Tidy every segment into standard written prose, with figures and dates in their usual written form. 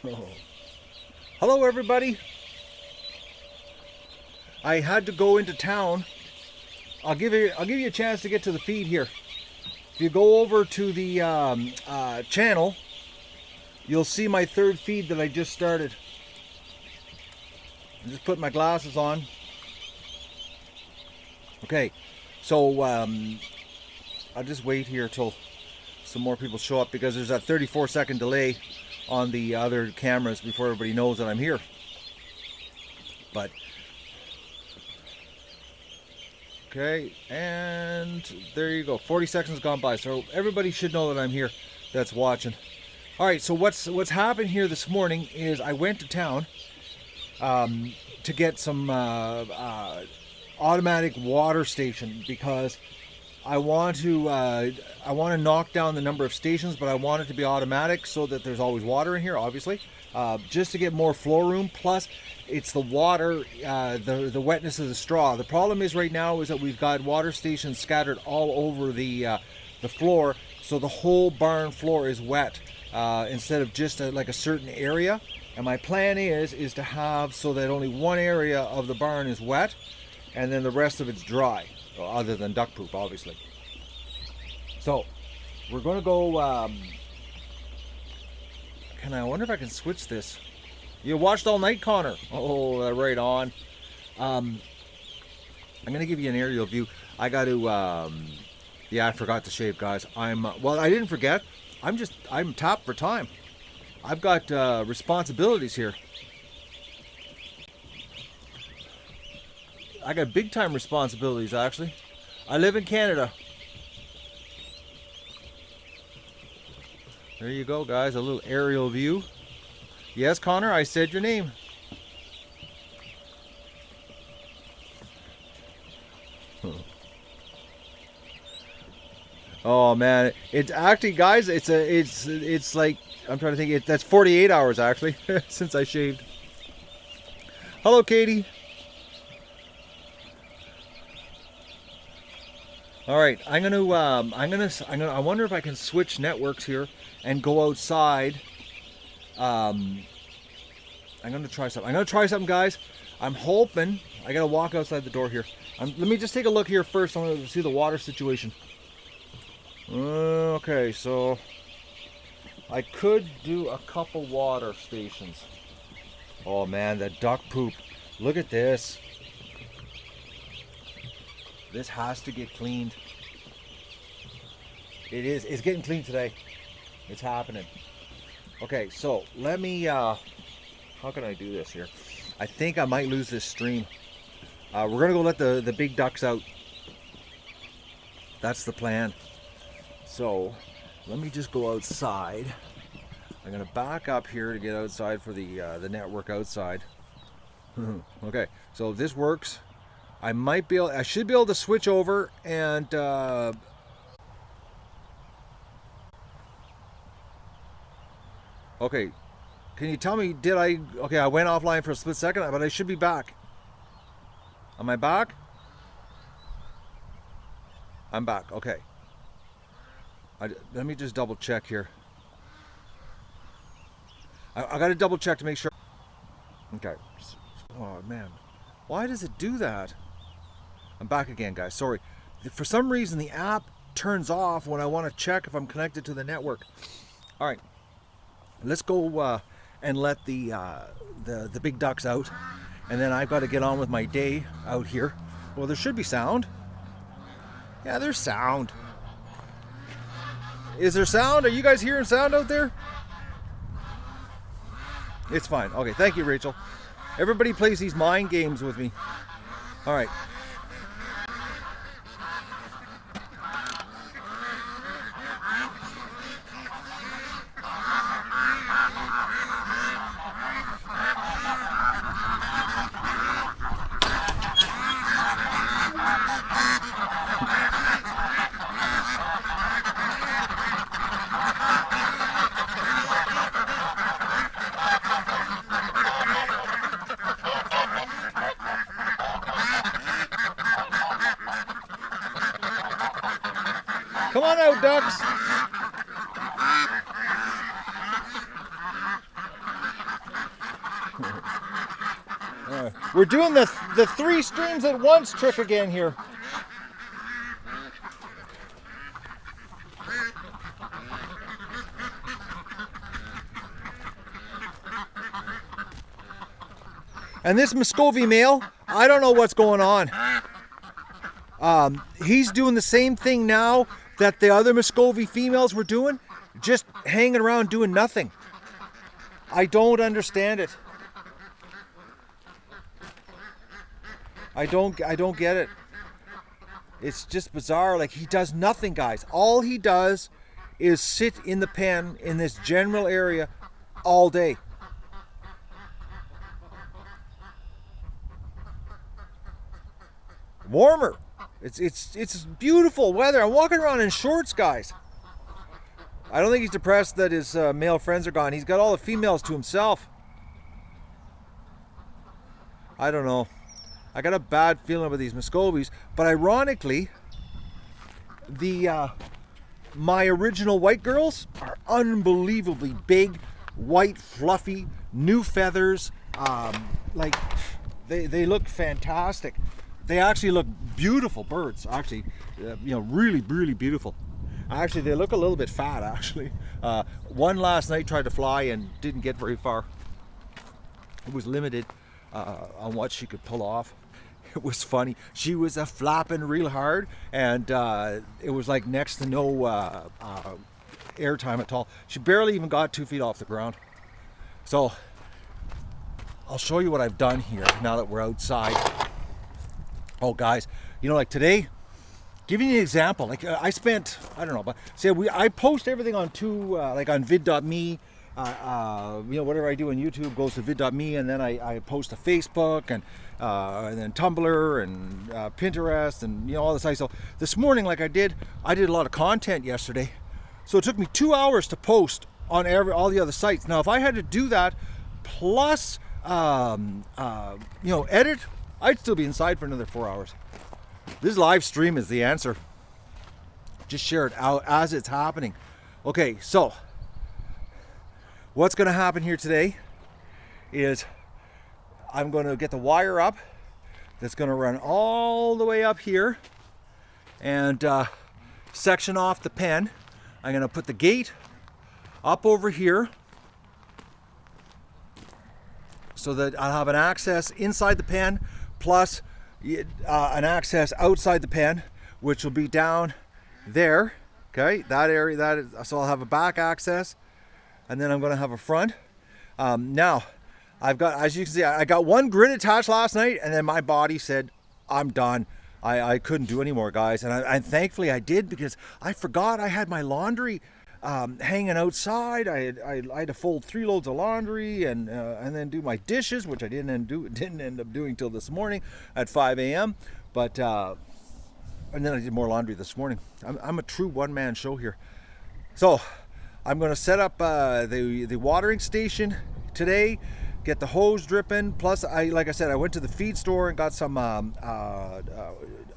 Oh. Hello everybody. I had to go into town. I'll give you a chance to get to the feed here. If you go over to the channel, you'll see my third feed that I just started. I'm just putting my glasses on. Okay, so I'll just wait here till some more people show up because there's that 34-second delay on the other cameras before everybody knows that I'm here. But okay, and there you go. 40 seconds gone by, so everybody should know that I'm here that's watching. All right, so what's happened here this morning is I went to town to get some automatic water station because I want to knock down the number of stations, but I want it to be automatic so that there's always water in here, obviously, just to get more floor room. Plus, it's the water, the wetness of the straw. The problem is right now is that we've got water stations scattered all over the floor, so the whole barn floor is wet instead of just like a certain area. And my plan is to have so that only one area of the barn is wet, and then the rest of it's dry. Other than duck poop, obviously. So we're going to go. I wonder if I can switch this. You watched all night, Connor. Oh, right on. I'm going to give you an aerial view. I got to. Yeah, I forgot to shave, guys. Well, I didn't forget. I'm tapped for time. I've got responsibilities here. I got big time responsibilities, actually. I live in Canada. There you go, guys. A little aerial view. Yes, Connor, I said your name. Oh man, it's actually, guys. It's like I'm trying to think. That's 48 hours actually since I shaved. Hello, Katie. All right, I wonder if I can switch networks here and go outside. I'm gonna try something. Guys. I'm hoping I gotta walk outside the door here. Let me just take a look here first. I want to see the water situation. Okay, so I could do a couple water stations. Oh man, that duck poop! Look at this. This has to get cleaned. It is. It's getting cleaned today. It's happening. Okay, so let me. How can I do this here? I think I might lose this stream. We're gonna go let the big ducks out. That's the plan. So let me just go outside. I'm gonna back up here to get outside for the network outside. Okay, so if this works, I should be able to switch over and okay, can you tell me, okay, I went offline for a split second, but I should be back. Am I back? I'm back, okay. Let me just double check here. I got to double check to make sure. Okay. Oh man, why does it do that? I'm back again, guys. Sorry. For some reason, the app turns off when I want to check if I'm connected to the network. All right. Let's go and let the big ducks out, and then I've got to get on with my day out here. Well, there should be sound. Yeah, there's sound. Is there sound? Are you guys hearing sound out there? It's fine. Okay, thank you, Rachel. Everybody plays these mind games with me. All right. Come on out, ducks. We're doing the 3 streams at once trick again here. And this Muscovy male, I don't know what's going on. He's doing the same thing now that the other Muscovy females were doing, just hanging around doing nothing. I don't understand it. I don't get it. It's just bizarre. Like, he does nothing, guys. All he does is sit in the pen in this general area all day. Warmer. It's beautiful weather. I'm walking around in shorts, guys. I don't think he's depressed that his male friends are gone. He's got all the females to himself. I don't know. I got a bad feeling about these Muscovies, but ironically, my original white girls are unbelievably big, white, fluffy, new feathers. Like, they look fantastic. They actually look beautiful birds. Actually, really, really beautiful. Actually, they look a little bit fat. Actually, one last night tried to fly and didn't get very far. It was limited on what she could pull off. It was funny. She was flapping real hard, and it was like next to no airtime at all. She barely even got 2 feet off the ground. So I'll show you what I've done here now that we're outside. Oh, guys, like today, giving you an example, like I spent, I don't know, but say I post everything on like on vid.me, whatever I do on YouTube goes to vid.me, and then I post to Facebook and then Tumblr and Pinterest and all this. So this morning, like I did a lot of content yesterday, so it took me 2 hours to post on all the other sites. Now, if I had to do that plus edit, I'd still be inside for another 4 hours. This live stream is the answer. Just share it out as it's happening. Okay, so what's going to happen here today is I'm going to get the wire up. That's going to run all the way up here and section off the pen. I'm going to put the gate up over here so that I'll have an access inside the pen, plus an access outside the pen, which will be down there. Okay, that area, so I'll have a back access, and then I'm going to have a front. Now, I've got, as you can see, I got one grid attached last night, and then my body said, I'm done. I couldn't do anymore, guys, and thankfully I did, because I forgot I had my laundry hanging outside. I had to fold 3 loads of laundry and then do my dishes, which I didn't end up doing till this morning at 5 a.m. But and then I did more laundry this morning. I'm a true one-man show here. So I'm going to set up the watering station today, get the hose dripping. Plus, like I said, I went to the feed store and got some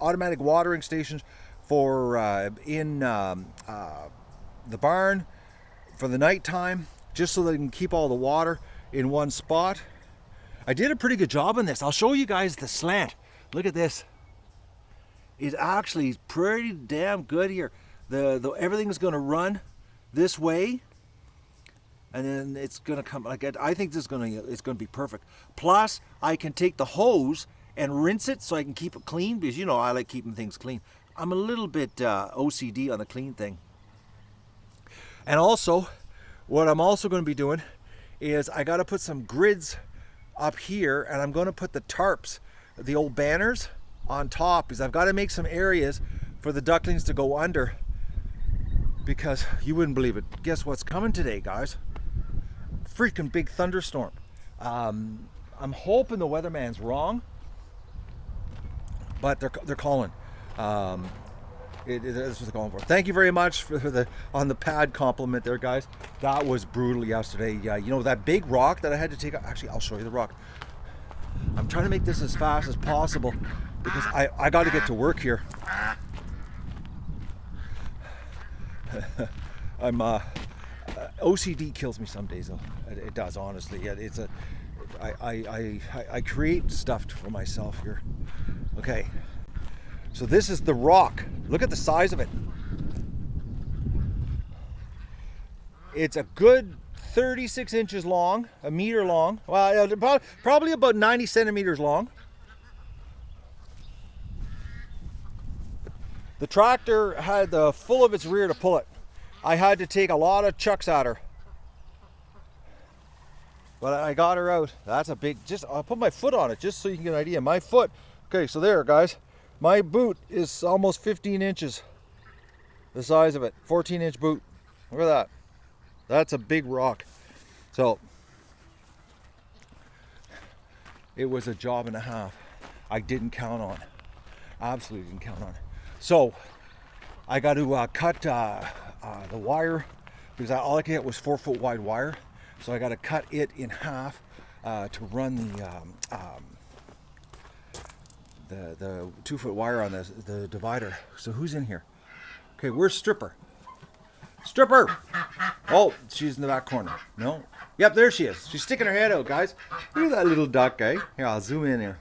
automatic watering stations for in the barn for the nighttime, just so they can keep all the water in one spot. I did a pretty good job on this. I'll show you guys the slant. Look at this. It's actually pretty damn good here. Everything's going to run this way, and then it's going to come. Like, I think it's going to be perfect. Plus, I can take the hose and rinse it so I can keep it clean, because I like keeping things clean. I'm a little bit OCD on the clean thing. And also, what I'm also going to be doing is I got to put some grids up here, and I'm going to put the tarps, the old banners, on top, because I've got to make some areas for the ducklings to go under, because you wouldn't believe it. Guess what's coming today, guys? Freaking big thunderstorm. I'm hoping the weatherman's wrong, but they're calling. This is what they're calling for. Thank you very much for the on the pad compliment there, guys. That was brutal yesterday. That big rock that I had to take. Actually, I'll show you the rock. I'm trying to make this as fast as possible because I got to get to work here. OCD kills me some days, though. It does, honestly. I create stuff for myself here. Okay, so this is the rock. Look at the size of it. It's a good 36 inches long, a meter long. Well, probably about 90 centimeters long. The tractor had the full of its rear to pull it. I had to take a lot of chucks at her. But I got her out. That's a big, I'll put my foot on it just so you can get an idea. My foot, okay, so there guys, my boot is almost 15 inches. The size of it, 14-inch boot. Look at that. That's a big rock. So, it was a job and a half. I didn't count on. Absolutely didn't count on. So, I got to cut the wire, because all I could get was 4-foot wide wire. So I got to cut it in half to run the 2-foot wire on the divider. So who's in here? Okay, where's Stripper? Stripper! Oh, she's in the back corner. No? Yep, there she is. She's sticking her head out, guys. Look at that little duck, eh? Here, I'll zoom in here.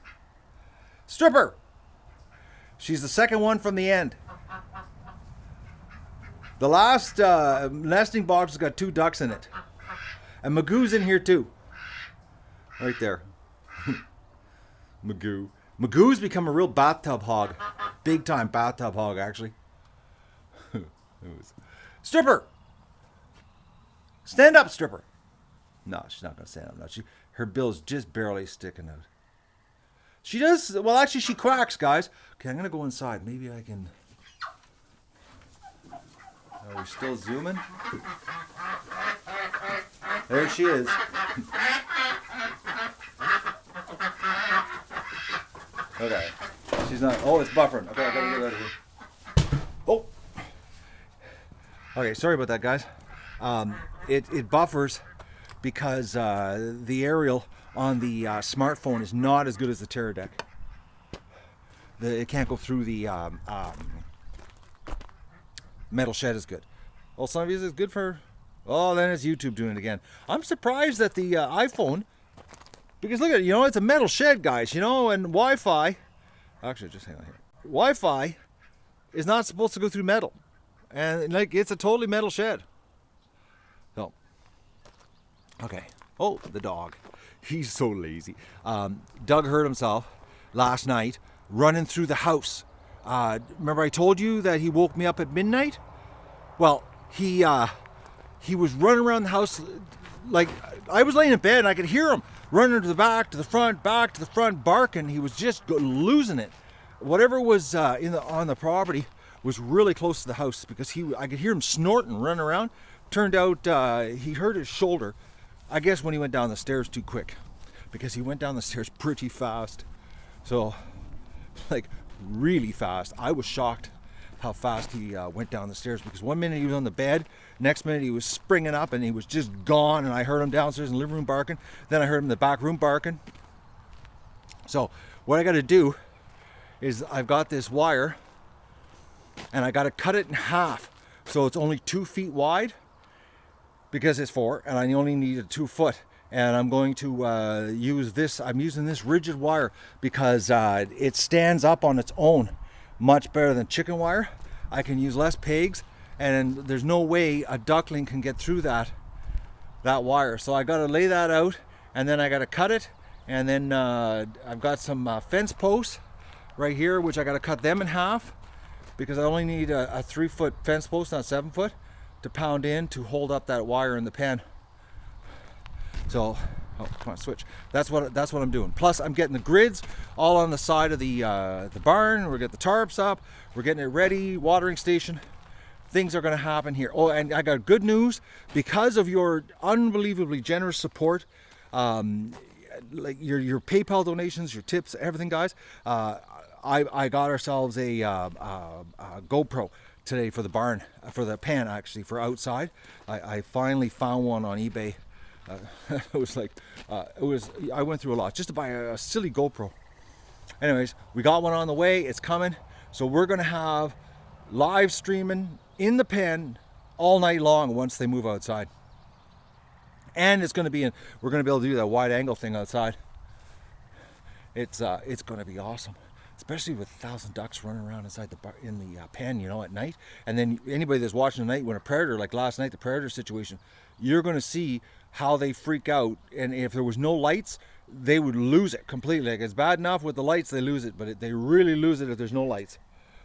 Stripper! She's the second one from the end. The last nesting box has got 2 ducks in it. And Magoo's in here too. Right there. Magoo. Magoo's become a real bathtub hog. Big time bathtub hog, actually. Stripper! Stand up, Stripper! No, she's not going to stand up. No, her bill's just barely sticking out. She does, well actually she quacks, guys. Okay, I'm going to go inside. Maybe I can... Are we still zooming? There she is. Okay. She's not... Oh, it's buffering. Okay, I gotta get out of here. Oh! Okay, sorry about that, guys. It buffers because the aerial on the smartphone is not as good as the Teradek. It can't go through the metal shed as good. Well, some of you is good for... Oh, then it's YouTube doing it again. I'm surprised that the iPhone... Because look at it, you know, it's a metal shed, guys, you know, and Wi-Fi... Actually, just hang on here. Wi-Fi is not supposed to go through metal. And, like, it's a totally metal shed. So. Okay. Oh, the dog. He's so lazy. Doug hurt himself last night running through the house. Remember I told you that he woke me up at midnight? Well, he was running around the house like I was laying in bed and I could hear him running to the back, to the front, back to the front, barking. He was just losing it. Whatever was on the property was really close to the house because I could hear him snorting, running around. Turned out he hurt his shoulder, I guess when he went down the stairs too quick, because he went down the stairs pretty fast. So, like really fast. I was shocked how fast he went down the stairs, because one minute he was on the bed, next minute he was springing up and he was just gone, and I heard him downstairs in the living room barking, then I heard him in the back room barking. So what I got to do is I've got this wire and I got to cut it in half so it's only 2 feet wide, because it's 4 and I only need a 2 foot. And I'm going to use this. I'm using this rigid wire because it stands up on its own much better than chicken wire. I can use less pegs, and there's no way a duckling can get through that wire. So I got to lay that out, and then I got to cut it, and then I've got some fence posts right here, which I got to cut them in half, because I only need a 3-foot fence post, not 7 foot, to pound in to hold up that wire in the pen. So, oh, come on, switch. That's what I'm doing. Plus, I'm getting the grids all on the side of the barn. We're getting the tarps up. We're getting it ready. Watering station. Things are going to happen here. Oh, and I got good news. Because of your unbelievably generous support, like your PayPal donations, your tips, everything, guys. I got ourselves a GoPro today for the barn, for the pen, actually, for outside. I finally found one on eBay. It was like, I went through a lot just to buy a silly GoPro. Anyways, we got one on the way. It's coming. So we're going to have live streaming in the pen all night long once they move outside. And it's going to be in, we're going to be able to do that wide angle thing outside. It's going to be awesome, especially with 1,000 ducks running around inside the pen, you know, at night. And then anybody that's watching tonight, when a predator, like last night, the predator situation, you're going to see how they freak out. And if there was no lights, they would lose it completely. Like, it's bad enough with the lights, they lose it, but they really lose it if there's no lights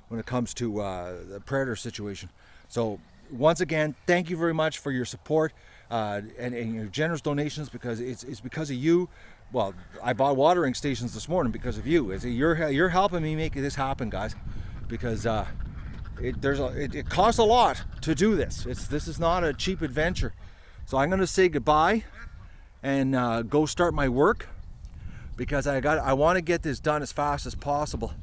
when it comes to the predator situation. So once again, thank you very much for your support and your generous donations, because it's because of you. Well, I bought watering stations this morning because of you. You're helping me make this happen, guys, because it costs a lot to do this. This is not a cheap adventure. So I'm going to say goodbye and go start my work, because I want to get this done as fast as possible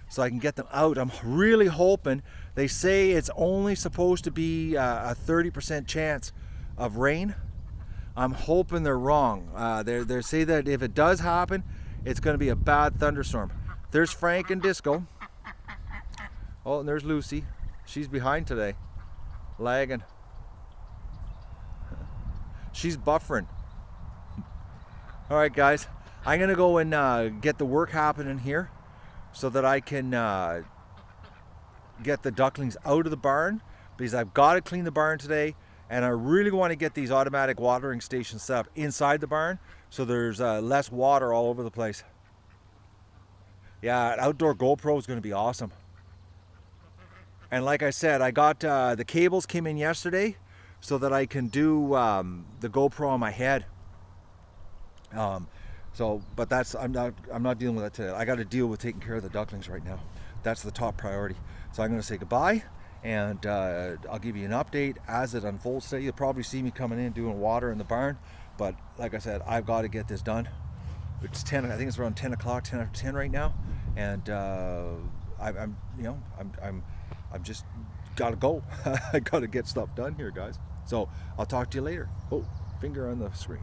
so I can get them out. I'm really hoping. They say it's only supposed to be a 30% chance of rain. I'm hoping they're wrong. They say that if it does happen, it's going to be a bad thunderstorm. There's Frank and Disco. Oh, and there's Lucy. She's behind today, lagging. She's buffering. All right, guys. I'm going to go and get the work happening here so that I can get the ducklings out of the barn, because I've got to clean the barn today. And I really want to get these automatic watering stations set up inside the barn so there's less water all over the place. Yeah, an outdoor GoPro is going to be awesome. And like I said, I got the cables came in yesterday so that I can do the GoPro on my head. But I'm not dealing with that today. I got to deal with taking care of the ducklings right now. That's the top priority. So I'm going to say goodbye. And I'll give you an update as it unfolds today. You'll probably see me coming in doing water in the barn, but like I said, I've got to get this done. It's 10. I think it's around 10 o'clock, 10 after 10 right now, and I'm just gotta go. I gotta get stuff done here, guys. So I'll talk to you later. Oh, finger on the screen.